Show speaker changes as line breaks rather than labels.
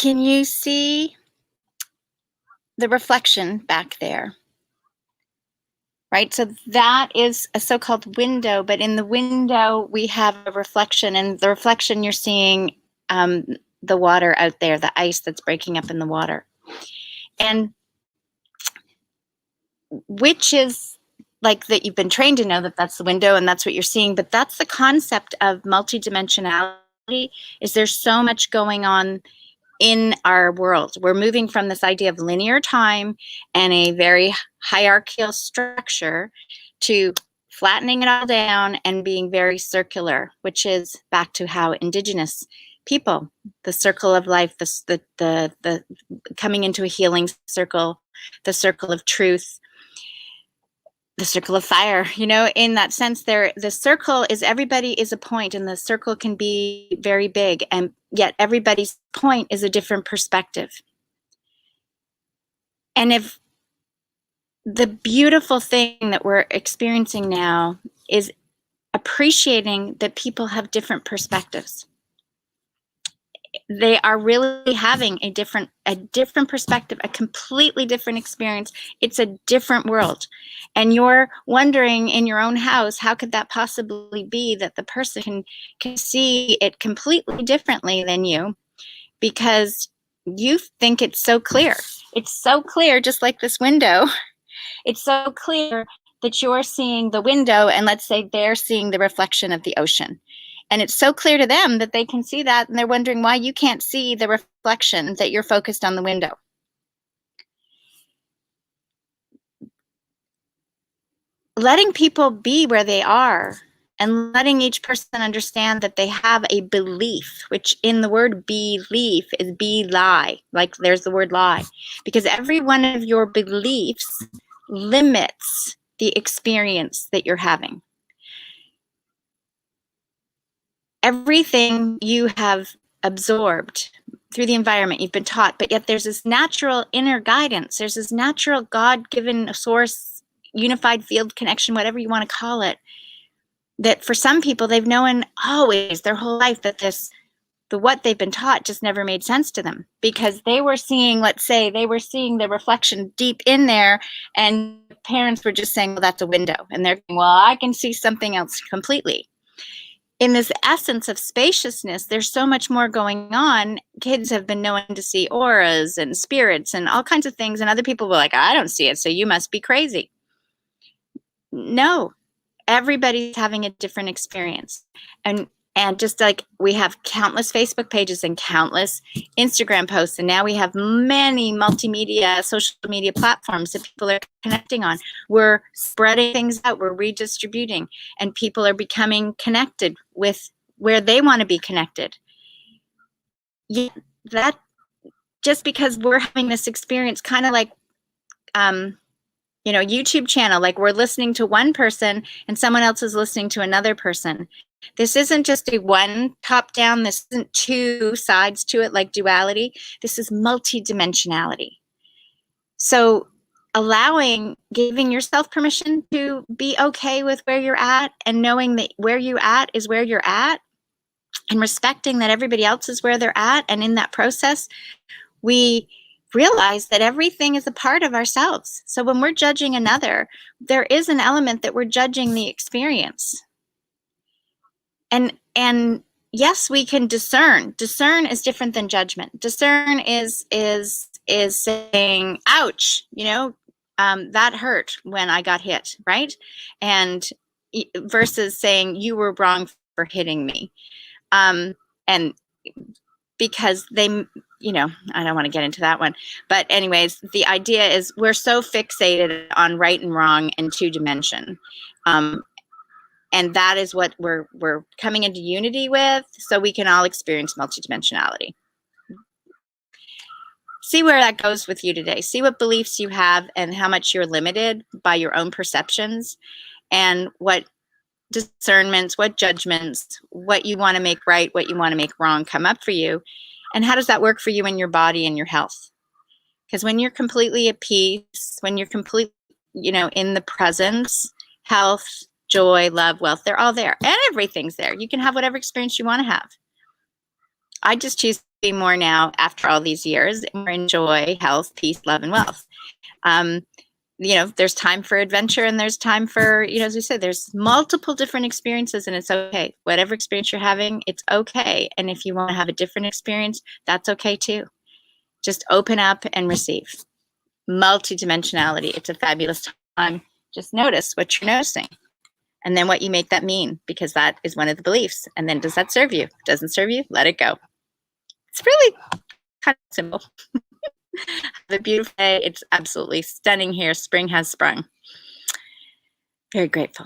Can you see the reflection back there? Right, so that is a so-called window, but in the window we have a reflection, and the reflection you're seeing the water out there, the ice that's breaking up in the water. And which is like that you've been trained to know that that's the window and that's what you're seeing, but that's the concept of multidimensionality, is there's so much going on in our world. We're moving from this idea of linear time and a very hierarchical structure to flattening it all down and being very circular, which is back to how indigenous people, the circle of life, the coming into a healing circle, the circle of truth, the circle of fire, you know, in that sense there, the circle is everybody is a point, and the circle can be very big, and yet everybody's point is a different perspective. And if the beautiful thing that we're experiencing now is appreciating that people have different perspectives. They are really having a different perspective, a completely different experience. It's a different world. And you're wondering in your own house, how could that possibly be that the person can see it completely differently than you, because you think it's so clear. It's so clear, just like this window. It's so clear that you're seeing the window, and let's say they're seeing the reflection of the ocean. And it's so clear to them that they can see that, and they're wondering why you can't see the reflection, that you're focused on the window. Letting people be where they are and letting each person understand that they have a belief, which in the word belief is be lie, like there's the word lie, because every one of your beliefs limits the experience that you're having. Everything you have absorbed through the environment, you've been taught, but yet there's this natural inner guidance. There's this natural God-given source, unified field connection, whatever you want to call it, that for some people they've known always their whole life that what they've been taught just never made sense to them, because they were seeing, let's say, they were seeing the reflection deep in there, and parents were just saying, well, that's a window. And they're going, well, I can see something else completely. In this essence of spaciousness, there's so much more going on. Kids have been known to see auras and spirits and all kinds of things, and other people were like, I don't see it, so you must be crazy. No, everybody's having a different experience. And just like we have countless Facebook pages and countless Instagram posts, and now we have many multimedia, social media platforms that people are connecting on. We're spreading things out, we're redistributing, and people are becoming connected with where they want to be connected. Yet that, just because we're having this experience, kind of like, you know, YouTube channel, like we're listening to one person and someone else is listening to another person. This isn't just a one top down, this isn't two sides to it like duality. This is multidimensionality. So giving yourself permission to be okay with where you're at, and knowing that where you're at is where you're at, and respecting that everybody else is where they're at. And in that process, we realize that everything is a part of ourselves. So when we're judging another, there is an element that we're judging the experience. And yes, we can discern. Discern is different than judgment. Discern is saying, ouch, you know, that hurt when I got hit, right? And versus saying, you were wrong for hitting me. And because they, you know, I don't want to get into that one. But anyways, the idea is we're so fixated on right and wrong and two dimension. And that is what we're coming into unity with, so we can all experience multidimensionality. See where that goes with you today. See what beliefs you have and how much you're limited by your own perceptions, and what discernments, what judgments, what you want to make right, what you want to make wrong come up for you. And how does that work for you in your body and your health? Because when you're completely at peace, when you're completely, you know, in the presence, health, joy, love, wealth, they're all there, and everything's there. You can have whatever experience you want to have. I just choose more now after all these years, more in joy, health, peace, love, and wealth. There's time for adventure and there's time for, as we said, there's multiple different experiences and it's okay. Whatever experience you're having, it's okay. And if you want to have a different experience, that's okay too. Just open up and receive. Multidimensionality. It's a fabulous time. Just notice what you're noticing and then what you make that mean, because that is one of the beliefs. And then does that serve you? Doesn't serve you? Let it go. It's really kind of simple. Have a beautiful day. It's absolutely stunning here. Spring has sprung. Very grateful.